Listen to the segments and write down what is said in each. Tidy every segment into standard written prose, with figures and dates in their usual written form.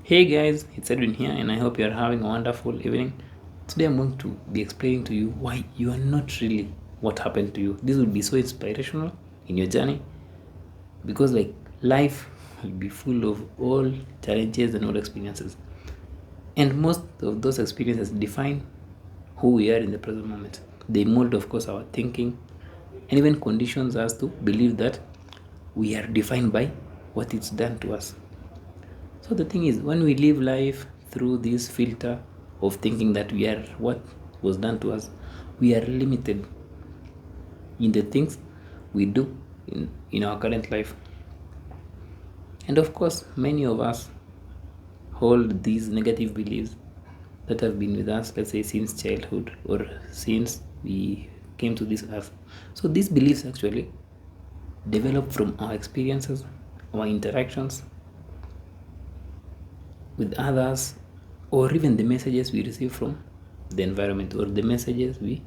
Hey guys, it's Edwin here, and I hope you're having a wonderful evening. Today, I'm going to be explaining to you why you are not really what happened to you. This will be so inspirational in your journey because, life will be full of all challenges and all experiences, and most of those experiences define who we are in the present moment. They mold, of course, our thinking and even conditions us to believe that we are defined by what it's done to us. So the thing is, when we live life through this filter of thinking that we are what was done to us, we are limited in the things we do in our current life. And of course, many of us hold these negative beliefs that have been with us, let's say, since childhood or since we came to this earth. So these beliefs actually develop from our experiences, our interactions with others, or even the messages we receive from the environment, or the messages we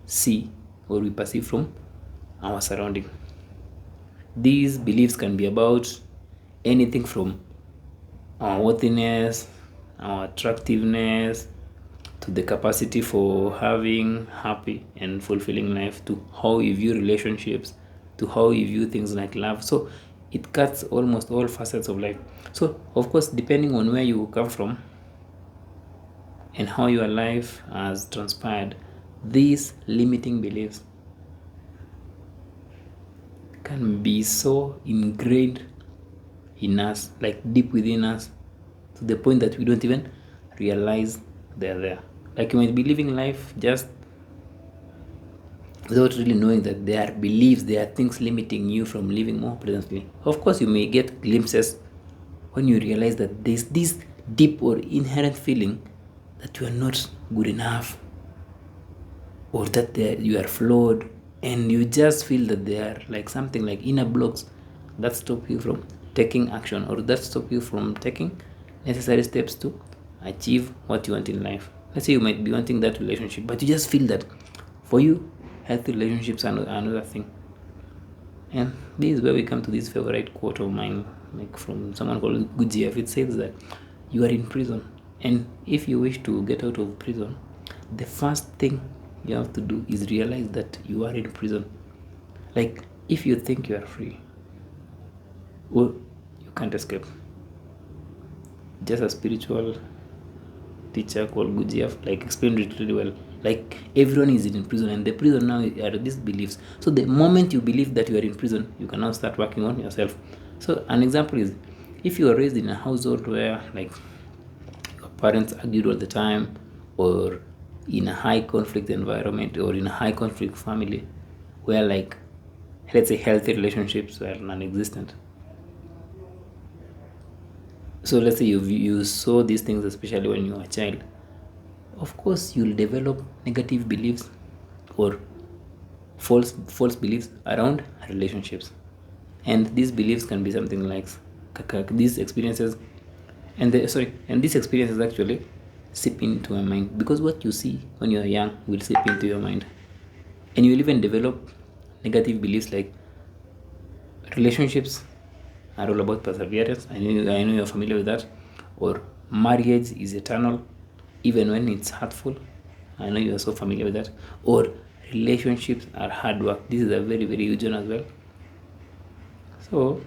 see or we perceive from our surrounding. These beliefs can be about anything from our worthiness, our attractiveness, to the capacity for having happy and fulfilling life, to how we view relationships, to how we view things like love. So it cuts almost all facets of life. So of course, depending on where you come from and how your life has transpired, these limiting beliefs can be so ingrained in us, like deep within us, to the point that we don't even realize they're there. Like you might be living life just without really knowing that there are beliefs, there are things limiting you from living more presently. Of course, you may get glimpses when you realize that there's this deep or inherent feeling that you are not good enough, or that you are flawed, and you just feel that there are like something like inner blocks that stop you from taking action, or that stop you from taking necessary steps to achieve what you want in life. Let's say you might be wanting that relationship, but you just feel that for you, healthy relationships are another thing. And this is where we come to this favorite quote of mine, like from someone called Gurdjieff. It says that you are in prison, and if you wish to get out of prison, the first thing you have to do is realize that you are in prison. Like, if you think you are free, well, you can't escape. Just a spiritual teacher called Gurdjieff explained it really well. Like, everyone is in prison, and the prison now are these beliefs. So the moment you believe that you are in prison, you can now start working on yourself. So an example is, if you are raised in a household where your parents argued all the time, or in a high conflict environment, or in a high conflict family where, let's say, healthy relationships were non-existent. So let's say you saw these things, especially when you were a child. Of course, you'll develop negative beliefs or false beliefs around relationships, and these beliefs can be something like these experiences, and these experiences actually seep into your mind, because what you see when you are young will seep into your mind, and you'll even develop negative beliefs like relationships are all about perseverance. I know you're familiar with that. Or marriage is eternal, even when it's hurtful. I know you're so familiar with that. Or relationships are hard work. This is a very, very huge one as well. So,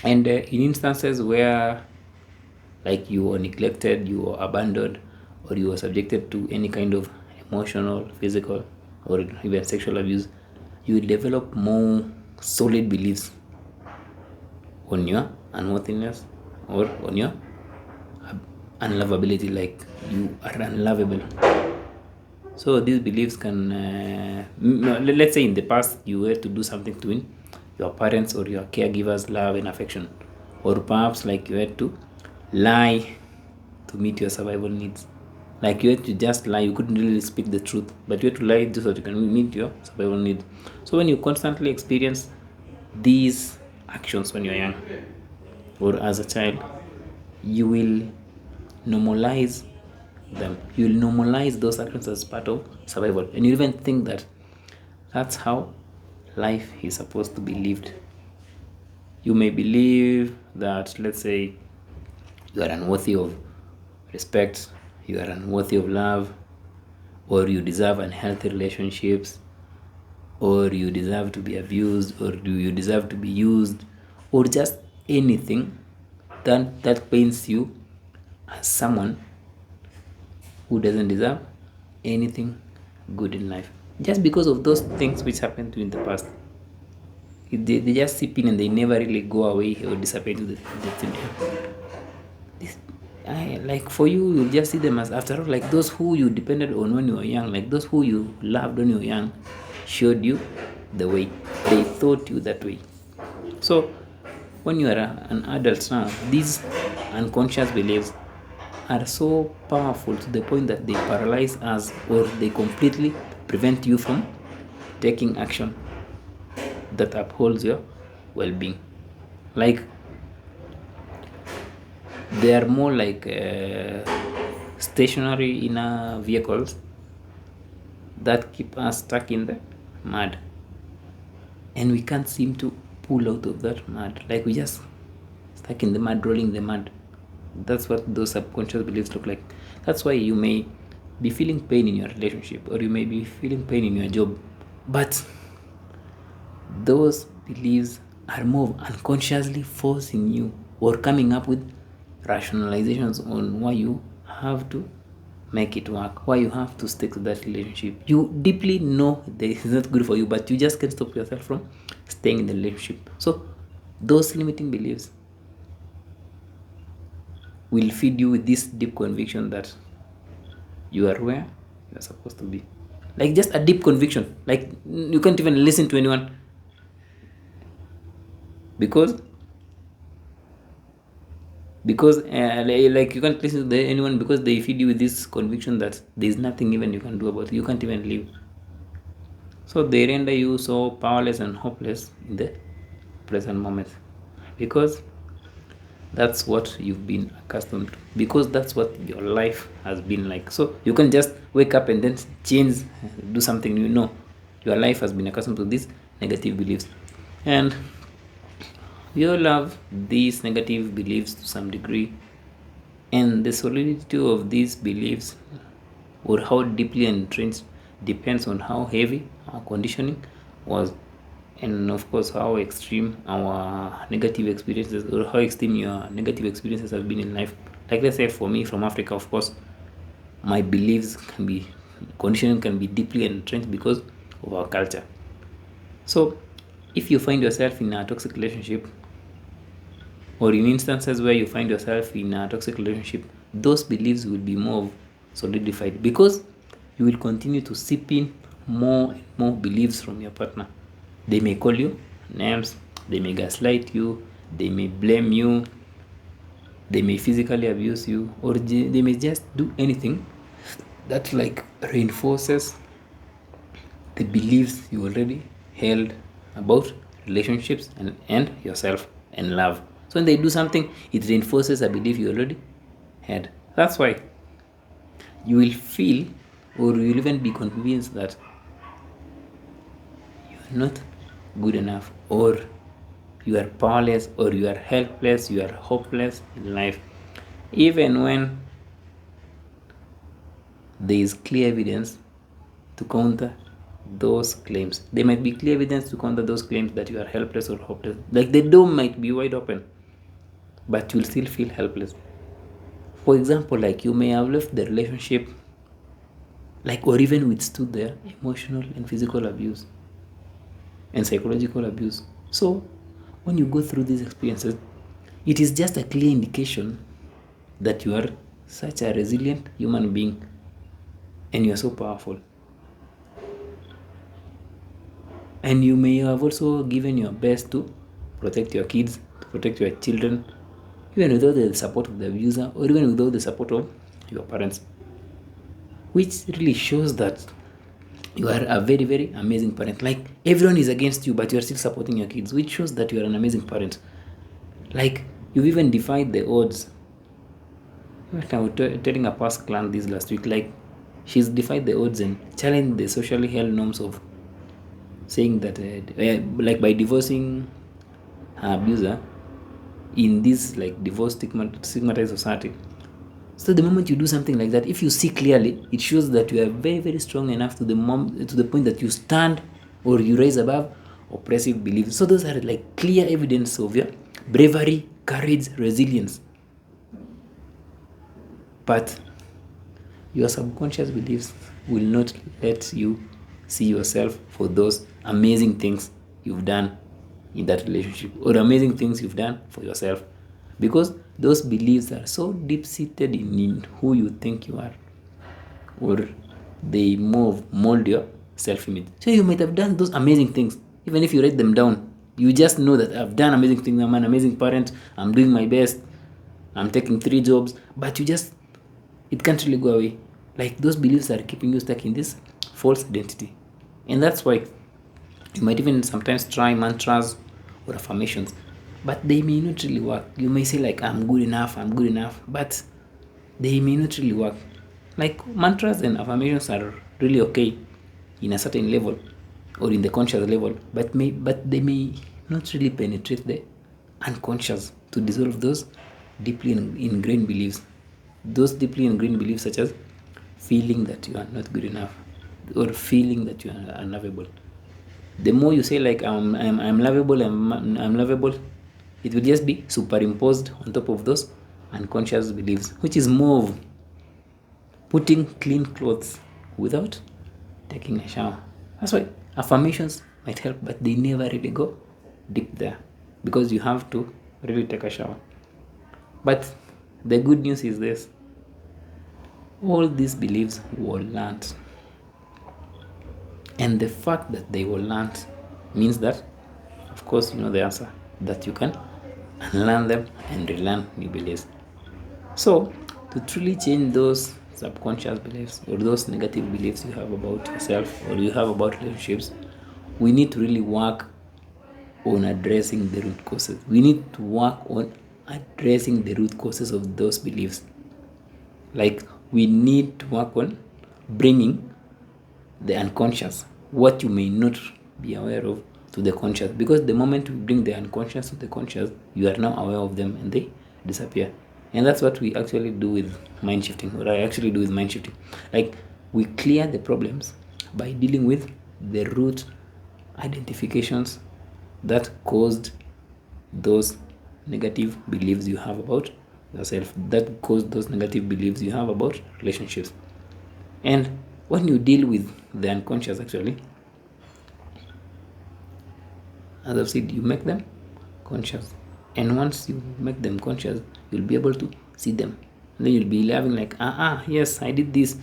and in instances where, you were neglected, you were abandoned, or you were subjected to any kind of emotional, physical, or even sexual abuse, you will develop more solid beliefs on your unworthiness, or on your unlovability, like you are unlovable. So these beliefs can, let's say in the past you were to do something to win your parents or your caregivers' love and affection, or perhaps like you had to lie to meet your survival needs. Like you had to just lie, you couldn't really speak the truth, but you had to lie just so that you can meet your survival needs. So when you constantly experience these actions when you're young or as a child, you will normalize them. You will normalize those actions as part of survival, and you even think that that's how life is supposed to be lived. You may believe that, let's say, you are unworthy of respect, you are unworthy of love, or you deserve unhealthy relationships, or you deserve to be abused, or do you deserve to be used, or just anything that paints you as someone who doesn't deserve anything good in life, just because of those things which happened to you in the past. They just seep in and they never really go away or disappear to the future. This, like for you, you'll just see them as, after all, like those who you depended on when you were young, like those who you loved when you were young, showed you the way. They thought you that way. So when you are an adult now, these unconscious beliefs are so powerful to the point that they paralyze us, or they completely prevent you from taking action that upholds your well-being. Like they are more like stationary inner vehicles that keep us stuck in the mud, and we can't seem to pull out of that mud. Like we just stuck in the mud, rolling the mud. That's what those subconscious beliefs look like. That's why you may be feeling pain in your relationship, or you may be feeling pain in your job, but those beliefs are more unconsciously forcing you, or coming up with rationalizations on why you have to make it work, why you have to stick to that relationship. You deeply know that it's not good for you, but you just can't stop yourself from staying in the relationship. So those limiting beliefs will feed you with this deep conviction that you are where you are supposed to be. Like just a deep conviction. Like you can't even listen to anyone because like you can't listen to anyone because they feed you with this conviction that there's nothing even you can do about it. You can't even live. So they render you so powerless and hopeless in the present moment, because that's what you've been accustomed to, because that's what your life has been like. So you can just wake up and then change, do something new. No, your life has been accustomed to these negative beliefs, and we all have these negative beliefs to some degree, and the solidity of these beliefs, or how deeply entrenched, depends on how heavy our conditioning was, and of course how extreme our negative experiences, or how extreme your negative experiences have been in life. Like let's say for me from Africa, of course my beliefs can be, conditioning can be deeply entrenched because of our culture. So if you find yourself in a toxic relationship, or in instances where you find yourself in a toxic relationship, those beliefs will be more solidified, because you will continue to sip in more and more beliefs from your partner. They may call you names, they may gaslight you, they may blame you, they may physically abuse you, or they may just do anything that like reinforces the beliefs you already held about relationships and yourself and love. So when they do something, it reinforces a belief you already had. That's why you will feel, or you will even be convinced that you are not good enough, or you are powerless, or you are helpless, you are hopeless in life, even when there is clear evidence to counter those claims. There might be clear evidence to counter those claims that you are helpless or hopeless. Like the door might be wide open, but you'll still feel helpless. For example, like you may have left the relationship, like, or even withstood their emotional and physical abuse and psychological abuse. So when you go through these experiences, it is just a clear indication that you are such a resilient human being and you are so powerful. And you may have also given your best to protect your kids, to protect your children, even without the support of the abuser, or even without the support of your parents, which really shows that you are a very, very amazing parent. Like everyone is against you, but you are still supporting your kids, which shows that you are an amazing parent. Like you've even defied the odds. I was telling a past client this last week, like she's defied the odds and challenged the socially held norms of saying that, like by divorcing her abuser, in this like divorce stigmatized society. So the moment you do something like that, if you see clearly, it shows that you are very, very strong enough to the point that you stand or you rise above oppressive beliefs. So those are like clear evidence of your bravery, courage, resilience. But your subconscious beliefs will not let you see yourself for those amazing things you've done in that relationship or amazing things you've done for yourself, because those beliefs are so deep seated in who you think you are, or they mold your self-image. So you might have done those amazing things. Even if you write them down, you just know that I've done amazing things. I'm an amazing parent. I'm doing my best. I'm taking 3 jobs. But it can't really go away. Like those beliefs are keeping you stuck in this false identity. And that's why you might even sometimes try mantras or affirmations, but they may not really work. You may say like, I'm good enough, but they may not really work. Like mantras and affirmations are really okay in a certain level or in the conscious level, but they may not really penetrate the unconscious to dissolve those deeply ingrained beliefs. Those deeply ingrained beliefs such as feeling that you are not good enough or feeling that you are unlovable. The more you say like I'm lovable, I'm lovable, it will just be superimposed on top of those unconscious beliefs, which is more of putting clean clothes without taking a shower. That's why affirmations might help, but they never really go deep there because you have to really take a shower. But the good news is this: all these beliefs were learned. And the fact that they were learned means that, of course, you know the answer, that you can unlearn them and relearn new beliefs. So, to truly change those subconscious beliefs or those negative beliefs you have about yourself or you have about relationships, we need to really work on addressing the root causes. We need to work on addressing the root causes of those beliefs. Like, we need to work on bringing the unconscious, what you may not be aware of, to the conscious, because the moment we bring the unconscious to the conscious, you are now aware of them and they disappear. And that's what we actually do with mind shifting, or I actually do with mind shifting. Like, we clear the problems by dealing with the root identifications that caused those negative beliefs you have about yourself, that caused those negative beliefs you have about relationships. And when you deal with the unconscious, actually, as I've said, you make them conscious. And once you make them conscious, you'll be able to see them. And then you'll be laughing like, yes, I did this.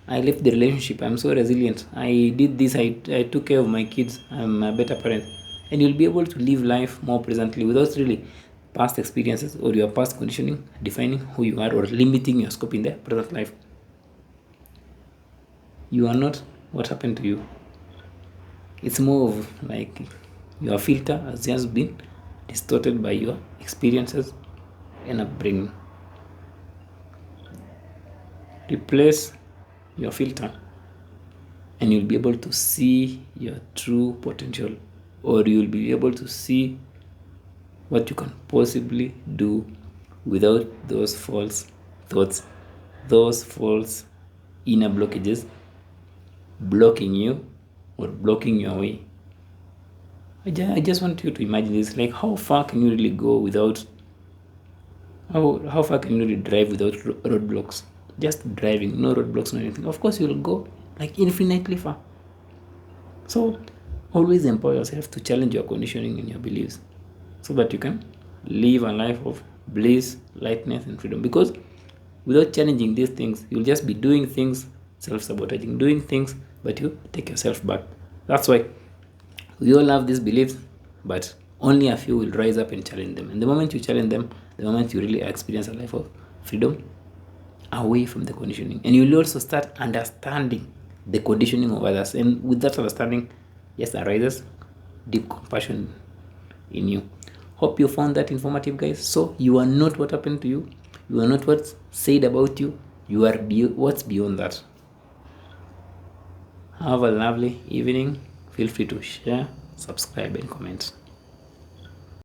I left the relationship. I'm so resilient. I did this. I took care of my kids. I'm a better parent. And you'll be able to live life more presently without really past experiences or your past conditioning defining who you are or limiting your scope in the present life. You are not what happened to you. It's more of like your filter has just been distorted by your experiences and upbringing. Replace your filter and you'll be able to see your true potential, or you'll be able to see what you can possibly do without those false thoughts, those false inner blockages blocking you or blocking your way. I just want you to imagine this, like how far can you really go without, how far can you really drive without roadblocks? Just driving, no roadblocks, no anything. Of course, you'll go like infinitely far. So always empower yourself to challenge your conditioning and your beliefs so that you can live a life of bliss, lightness, and freedom. Because without challenging these things, you'll just be doing things, self-sabotaging, doing things, but you take yourself back. That's why we all have these beliefs, but only a few will rise up and challenge them. And the moment you challenge them, the moment you really experience a life of freedom away from the conditioning. And you'll also start understanding the conditioning of others. And with that understanding, yes, arises deep compassion in you. Hope you found that informative, guys. So you are not what happened to you. You are not what's said about you. You are what's beyond that. Have a lovely evening. Feel free to share, subscribe, and comment.